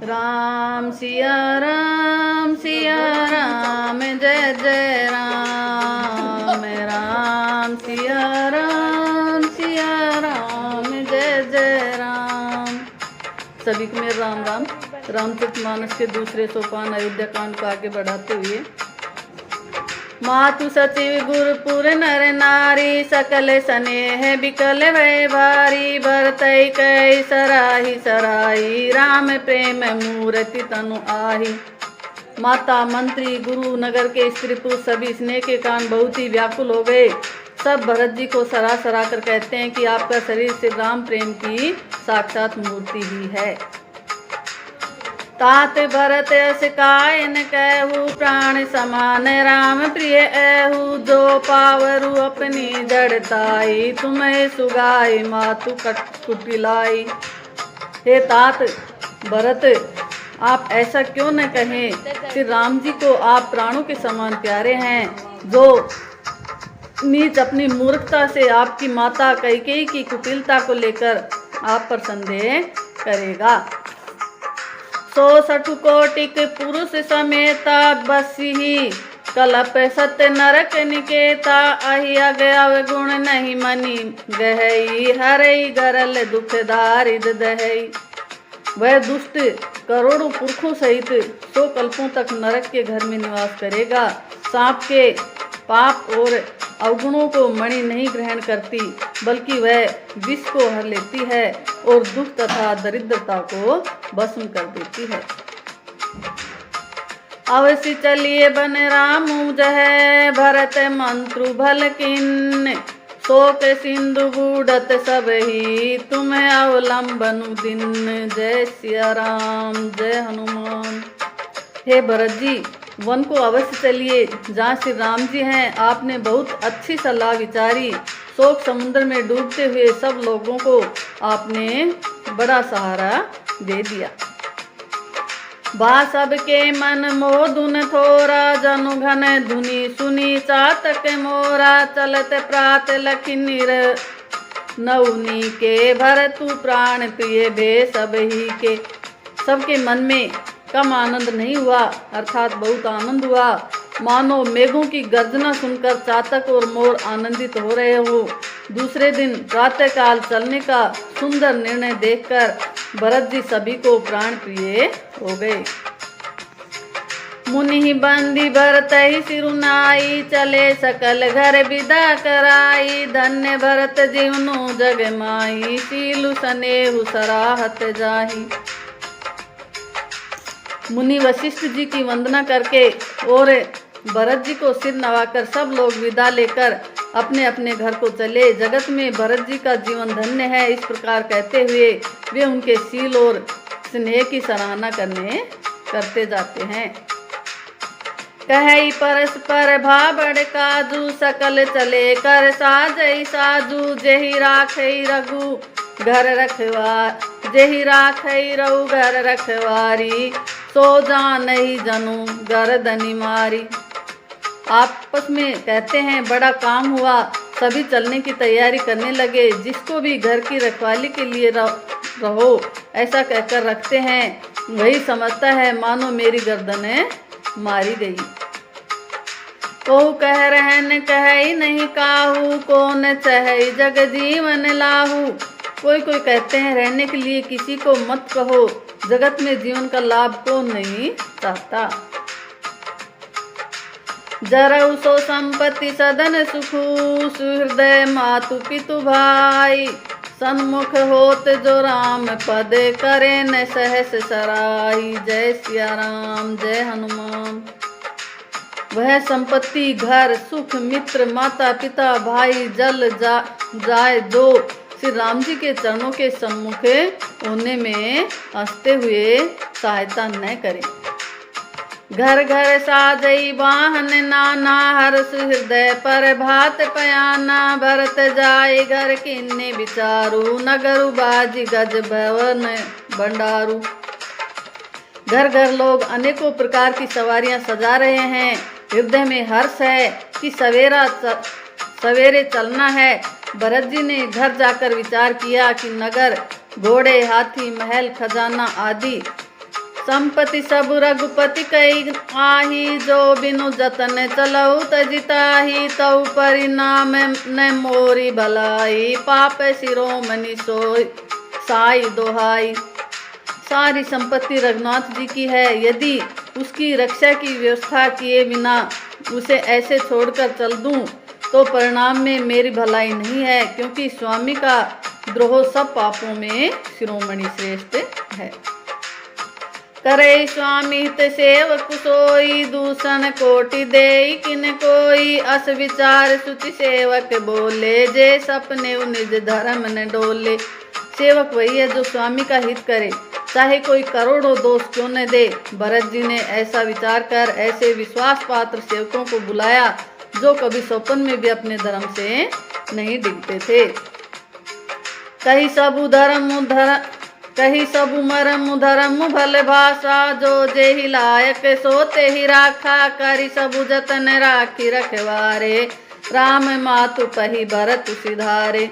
राम सिया राम जय जय राम। राम सिया राम जय जय राम। सभी को मेरा राम राम। रामचरितमानस के दूसरे सोपान अयोध्या कांड को आगे बढ़ाते हुए, मातु सचिव गुरुपुर नर नारी, सकल स्नेह बिकल भय भारी। भरतई कई सराही सराही, राम प्रेम मूर्ति तनु आही। माता मंत्री गुरु नगर के स्त्री पुरुष सभी स्नेह के कारण बहुत ही व्याकुल हो गए। सब भरत जी को सरा सरा कर कहते हैं कि आपका शरीर श्री राम प्रेम की साक्षात मूर्ति ही है। तात भरत यस कायन कहू, प्राण समान राम प्रिय ऐहू। जो पावरु अपनी जड़ताई, तुम्हें सुगाई मातु कुटिलाई। हे तात भरत, आप ऐसा क्यों न कहें। श्री राम जी को आप प्राणों के समान प्यारे हैं। जो नीच अपनी मूर्खता से आपकी माता कैकेयी की कुटिलता को लेकर आप पर संदेह करेगा। 160 कोटिक पुरुष समेता, बसी कलप सत्य नरक निकेता। अहि अगयव गुण नहीं मनि गहई, हरई गरल दुख दारिद दहई। वह दुष्ट करोड़ों पुरखों सहित 100 कल्पों तक नरक के घर में निवास करेगा। सांप के पाप और अवगुणों को मणि नहीं ग्रहण करती, बल्कि वह विष को हर लेती है और दुख तथा दरिद्रता को भस्म कर देती है। अवश्य चलिए बन राम जय, भरत मंत्रु भल किन्न। शोक सिंधु बूढ़त सब ही, तुम्हें अवलंबनु दिन। जय सिया राम जय हनुमान। हे भरत जी, वन को अवश्य चलिए जहाँ श्री राम जी हैं। आपने बहुत अच्छी सलाह विचारी। शोक समुद्र में डूबते हुए सब लोगों को आपने बड़ा सहारा दे दिया। बा सबके मन मोदुन थोरा, जनु घन धुनि सुनी चातक मोरा। चलत प्रात लखिनिर नवनी के, भरतु प्राण प्रिय भे सब ही के। सबके मन में कम आनंद नहीं हुआ, अर्थात बहुत आनंद हुआ। मानो मेघों की गर्जना सुनकर चातक और मोर आनंदित हो रहे हो। दूसरे दिन प्रातःकाल चलने का सुंदर निर्णय देखकर भरत जी सभी को प्राण प्रिय हो गए। मुनि बंदी भरत ही सिरुनाई, चले सकल घर विदा कराई। धन्य भरत जीवनु जग माई, सीलु सनेहु सराहत जाही। मुनि वशिष्ठ जी की वंदना करके और भरत जी को सिर नवाकर सब लोग विदा लेकर अपने अपने घर को चले। जगत में भरत जी का जीवन धन्य है, इस प्रकार कहते हुए वे उनके शील और स्नेह की सराहना करते जाते हैं। कहे परस्पर भाबड़ काजू, सकल चले कर साजई साजू। जेहि राखई रघु घर रखवार, जेहि राखई रहु घर रखवारी। सो जानहि जनु गर्दनि मारी। आपस में कहते हैं बड़ा काम हुआ, सभी चलने की तैयारी करने लगे। जिसको भी घर की रखवाली के लिए रहो ऐसा कहकर रखते हैं, वही समझता है मानो मेरी गर्दन मारी गई। को कह रहन कहे नहीं काहू, कौन चहे जग जीवन लाहू। कोई कोई कहते हैं रहने के लिए किसी को मत कहो, जगत में जीवन का लाभ कौन नहीं चाहता। जरऊ सो संपत्ति सदन सुखू, सुहृदय मातु पितु भाई। सन्मुख होत जो राम पद, करे न सहस सराही। जय सिया राम जय हनुमान। वह संपत्ति घर सुख मित्र माता पिता भाई जल जाए जो श्री राम जी के चरणों के सम्मुख होने में हंसते हुए सहायता न करें। घर घर साजई वाहन नाना, हर्ष हृदय पर भात पयाना। भरत जाए घर किन्ने विचारू, नगरु बाजी गज भवन भंडारू। घर घर लोग अनेकों प्रकार की सवारियां सजा रहे हैं। हृदय में हर्ष है कि सवेरे चलना है। भरत जी ने घर जाकर विचार किया कि नगर, घोड़े, हाथी, महल, खजाना आदि संपत्ति सब रघुपति कई आही, जो बिनु जतन चलऊ तजिताही, तऊ परिणाम न मोरी भलाई, पाप शिरोमणि सोई साई दोहाई। सारी संपत्ति रघुनाथ जी की है, यदि उसकी रक्षा की व्यवस्था किए बिना उसे ऐसे छोड़कर चल दूं तो परिणाम में मेरी भलाई नहीं है, क्योंकि स्वामी का द्रोह सब पापों में शिरोमणि श्रेष्ठ है। करे स्वामी ते सेवक सोई, दूषण कोटि देई किन कोई, अस विचार सुचि सेवक बोले, जे सपने निज धर्म न डोले। सेवक वही है जो स्वामी का हित करे, चाहे कोई करोड़ों दोष क्यों न दे। भरत जी ने ऐसा विचार कर ऐसे विश्वास पात्र सेवकों को बुलाया जो कभी स्वप्न में भी अपने धर्म से नहीं डिगते थे। कही सब मरम धर्म भल भाषा, जो जे ही लायक सोते ही राखा, करी सब जतन राखी रखवारे, राम मातु पही भरत सिधारे।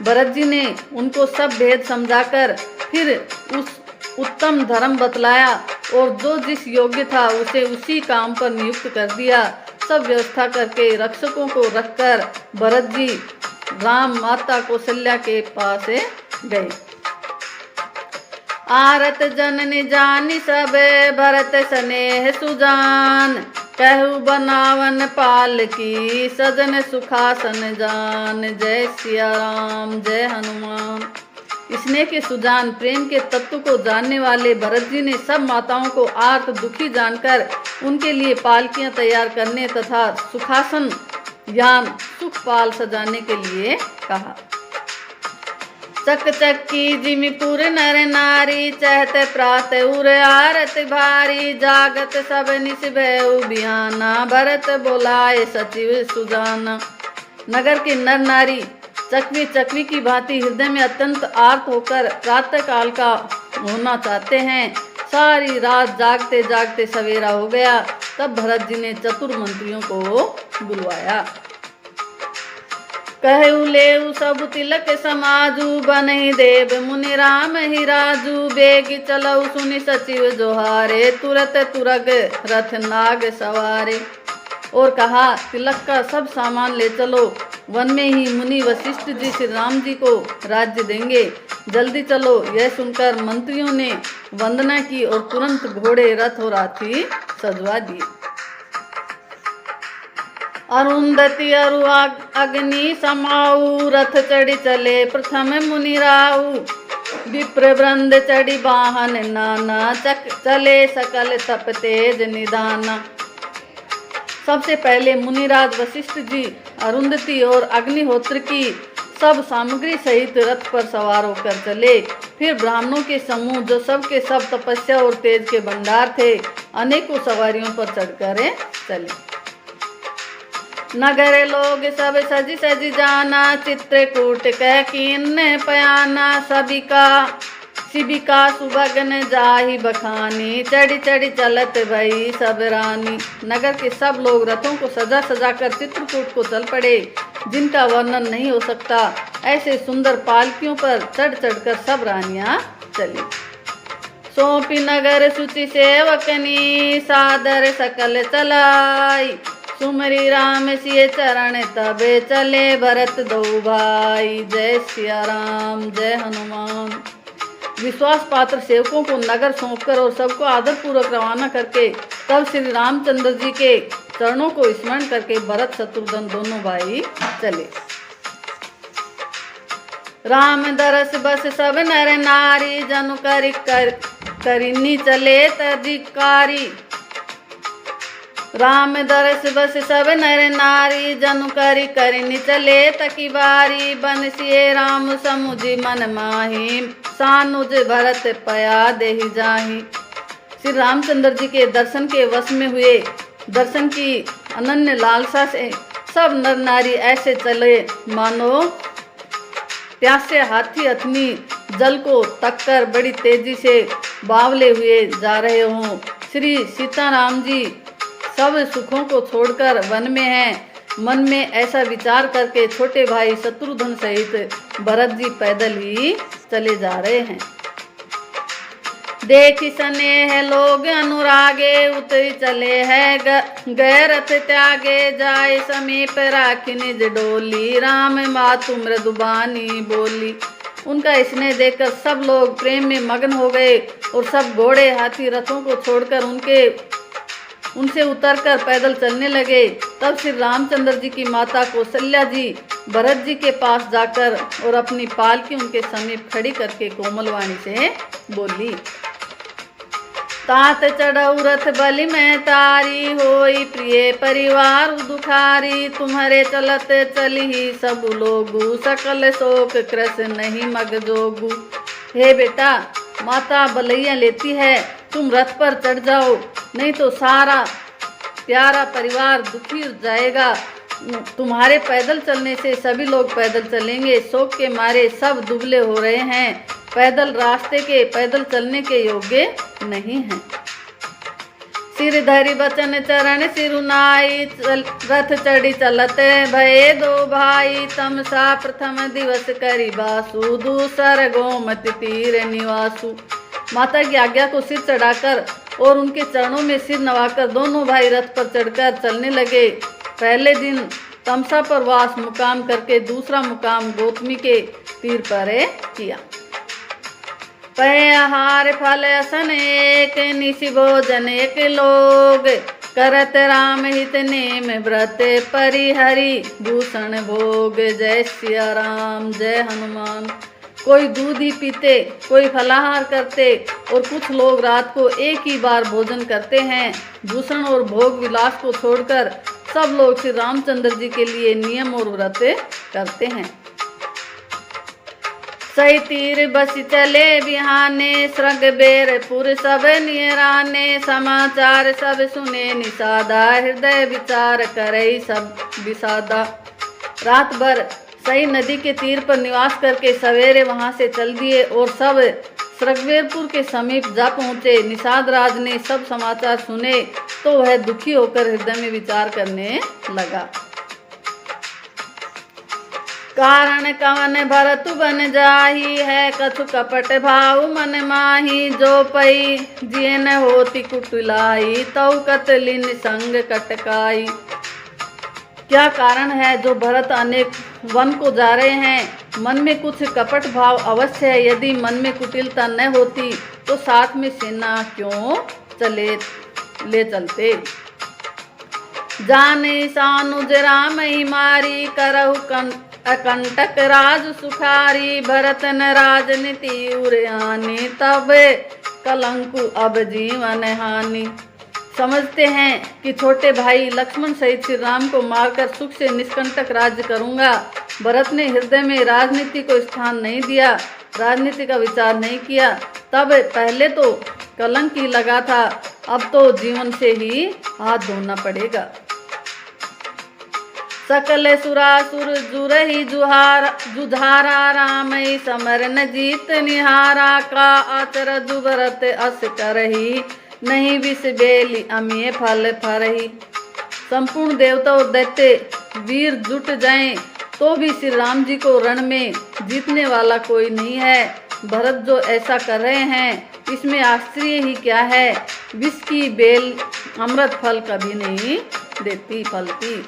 भरत जी ने उनको सब भेद समझाकर फिर उस उत्तम धर्म बतलाया और जो जिस योग्य था उसे उसी काम पर नियुक्त कर दिया। सब व्यवस्था करके रक्षकों को रखकर भरत जी राम माता कौशल्या के पास गए। आरत जननी जानी सब, भरत स्नेह सुजान, कहु बनावन पाल की, सजन सुखासन जान, जय सिया राम जय हनुमान। स्नेह के सुजान प्रेम के तत्व को जानने वाले भरत जी ने सब माताओं को आर्त दुखी जानकर उनके लिए पालकियां तैयार करने तथा सुखासन यान सुखपाल सजाने के लिए कहा। चक चक्की जिमिपुर नर नारी, चहते प्रात उर आरत भारी, जागत सब निस भयउ बिहाना, भरत बोलाए सचिव सुजाना। नगर के नर नारी चकवी चकवी की भांति हृदय में अत्यंत आर्त होकर प्रातः काल का होना चाहते हैं। सारी रात जागते जागते सवेरा हो गया, तब भरत जी ने चतुर मंत्रियों को बुलवाया। कहु लेउ सब तिलक समाजू, बनहि देव मुनि राम ही राजू, बेग चलऊ सुनि सचिव जोहारे, तुरत तुरग रथ नाग सवारे। और कहा तिलक का सब सामान ले चलो, वन में ही मुनि वशिष्ठ जी श्री राम जी को राज्य देंगे, जल्दी चलो। यह सुनकर मंत्रियों ने वंदना की और तुरंत घोड़े रथ और हाथी सजवा दिए। अरुंधति अरु अग्नि समाऊ, रथ चढ़ी चले प्रथम मुनि राऊ, विप्र वृंद चढ़ी वाहन नाना, चले सकल तप तेज निदाना। सबसे पहले मुनिराज वशिष्ठ जी अरुंधति और अग्निहोत्र की सब सामग्री सहित रथ पर सवार होकर चले। फिर ब्राह्मणों के समूह जो सब के सब तपस्या और तेज के भंडार थे, अनेकों सवारियों पर चढ़कर चले। नगर लोग सब सजी सजी जाना, चित्रकूट कह कीन पयाना, शिबिका सुबगन जाहि बखानी, चढ़ी चढ़ी चलत भई सब रानी। नगर के सब लोग रथों को सजा सजा कर चित्रकूट को चल पड़े, जिनका वर्णन नहीं हो सकता। ऐसे सुंदर पालकियों पर चढ़ चढ़कर सब रानियां चली। सौंपी नगर सुचि सेवकनी, सादर सकल चलाई, सुमरी राम सिय चरण तबे चले, भरत दो भाई जय सिया राम जय हनुमान। विश्वास पात्र सेवकों को नगर सौंपकर और सबको आदर पूर्वक रवाना करके तब श्री रामचंद्र जी के चरणों को स्मरण करके भरत शत्रुघ्न दोनों भाई चले। राम दरस बस सब नर नारी, जनु करिनी चले तधिकारी। राम दरस बस सब नर नारी, जनु करिनी चले तकी बारी। बनसिए राम समुझी मन माही, सानुज भरत पया देहि जाहि। श्री रामचंद्र जी के दर्शन के वश में हुए, दर्शन की अनन्य लालसा से सब नर नारी ऐसे चले मानो प्यासे हाथी अथनी जल को तककर बड़ी तेजी से बावले हुए जा रहे हों। श्री सीताराम जी सब सुखों को छोड़कर वन में हैं। मन में ऐसा विचार करके छोटे भाई शत्रुघ्न सहित भरत जी पैदल ही चले जा रहे हैं। देखी स्नेह लोग अनुरागे, उतरी चले है गए रथ त्यागे, जाए समीप राखी निज डोली, राम मातु मृदुबानी बोली। उनका स्नेह देखकर सब लोग प्रेम में मग्न हो गए और सब घोड़े हाथी रथों को छोड़कर उनसे उतरकर पैदल चलने लगे। तब श्री रामचंद्र जी की माता कौशल्या जी भरत जी के पास जाकर और अपनी पालकी उनके समीप खड़ी करके कोमलवाणी से बोली, तात चढ़ऊ रथ बलि में तारी, होई प्रिय परिवार दुखारी, तुम्हारे चलत चली सब लोगु, सकल शोक कृस नहीं मग जोगु। हे बेटा, माता बलैया लेती है, तुम रथ पर चढ़ जाओ, नहीं तो सारा प्यारा परिवार दुखी हो जाएगा। तुम्हारे पैदल चलने से सभी लोग पैदल चलेंगे, शोक के मारे सब दुबले हो रहे हैं, पैदल रास्ते के पैदल चलने के योग्य नहीं हैं। सिर धरि बचन चरण सिरुनाई, रथ चढ़ी चलते भये दो भाई, तमसा प्रथम दिवस करी बासु, दूसर गोमति तीर निवासु। माता की आज्ञा को सिर चढ़ाकर और उनके चरणों में सिर नवाकर दोनों भाई रथ पर चढ़कर चलने लगे। पहले दिन तमसा पर वास मुकाम करके दूसरा मुकाम गौतमी के तीर पर किया। पय आहार फल असन एक, निशि भोजन एक लोग, करत राम हित नेम व्रत, परिहरि भूषण भोग। जय सिया राम, जय हनुमान। कोई दूध ही पीते, कोई फलाहार करते और कुछ लोग रात को एक ही बार भोजन करते हैं। भूषण और भोग विलास को छोड़कर सब लोग श्री रामचंद्र जी के लिए नियम और व्रत करते हैं। सही तीर बस चले बिहाने, स्रग बेरपुर सब नियराने, समाचार सब सुने निषादा, हृदय विचार करे सब विषादा। रात भर सही नदी के तीर पर निवास करके सवेरे वहां से चल दिए और सब स्रगवेरपुर के समीप जा पहुँचे। निषाद राज ने सब समाचार सुने तो वह दुखी होकर हृदय में विचार करने लगा। कारण कवन भरत बन जाही, है कछु कपट भाव मन माही, जो पई जिय न होती कुटिलाई, तौ कतलिन संग कटकाई। क्या कारण है जो भरत अनेक वन को जा रहे हैं? मन में कुछ कपट भाव अवश्य है। यदि मन में कुटिलता न होती तो साथ में सेना क्यों ले चलते। जाने सानुज राम ही मारी, करहु अकंटक राज सुखारी, भरत न राजनीति उरयानी, तब कलंकु अब जीवन हानि। समझते हैं कि छोटे भाई लक्ष्मण सहित श्री राम को मारकर सुख से निष्कंटक राज्य करूंगा। भरत ने हृदय में राजनीति को स्थान नहीं दिया, राजनीति का विचार नहीं किया। तब पहले तो कलंक ही लगा था, अब तो जीवन से ही हाथ धोना पड़ेगा। सकल सुरासुर जुरहि जुझारा, राम समर न जीत निहारा, का आचर जुबरत अस करही, नहीं विष बेली अमीय फल फरही। संपूर्ण देवता और दैत्य वीर जुट जाएं तो भी श्री राम जी को रण में जीतने वाला कोई नहीं है। भरत जो ऐसा कर रहे हैं इसमें आश्चर्य ही क्या है। विष की बेल अमृत फल कभी नहीं देती फलती।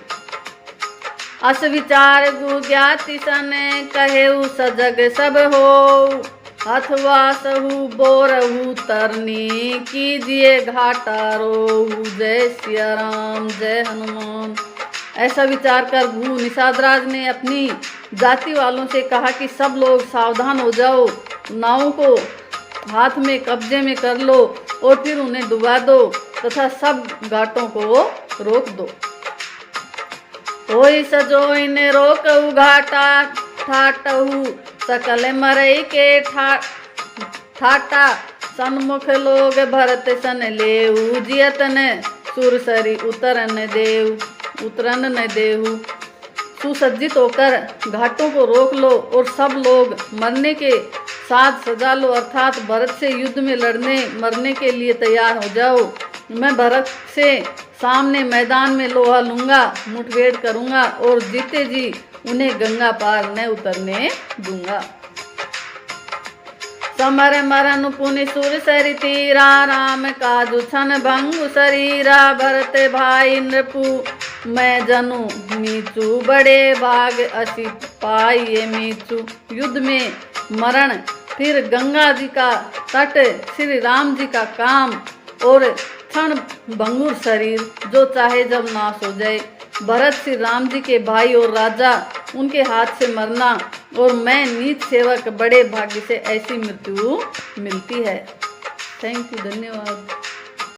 अस विचार गु ज्ञाति सन, कहेउ सजग सब हो, अथवा सहु बोरहु तरनी, कीजिए घाटा रोहु। जय सिया राम, जय हनुमान। ऐसा विचार कर भू निषादराज ने अपनी जाति वालों से कहा कि सब लोग सावधान हो जाओ, नावों को हाथ में कब्जे में कर लो और फिर उन्हें डुबा दो तथा सब घाटों को रोक दो। होई सजोइन रोकऊ घाटा, ठाटहु सकल मरई के ठाटा, सन्मुख लोग भरत सन लेऊ, जियतन सुरसरी उतरन न देहु। सुसज्जित होकर घाटों को रोक लो और सब लोग मरने के साथ सजा लो, अर्थात भरत से युद्ध में लड़ने मरने के लिए तैयार हो जाओ। मैं भरत से सामने मैदान में लोहा लूंगा, मुठभेड़ करूंगा और जीते जी उन्हें गंगा पार न उतरने दूंगा। समर मरन पुनि सुर सरि तीरा राम काजु छन भंगु शरीरा भरत भाई नृपु मैं जनु नीचू बड़े भाग असी पाइये मीचू। युद्ध में मरण, फिर गंगा जी का तट, श्री राम जी का काम और क्षण भंगुर शरीर जो चाहे जब नाश हो जाए। भरत श्री राम जी के भाई और राजा, उनके हाथ से मरना, और मैं नीच सेवक बड़े भाग्य से ऐसी मृत्यु मिलती है। थैंक यू, धन्यवाद।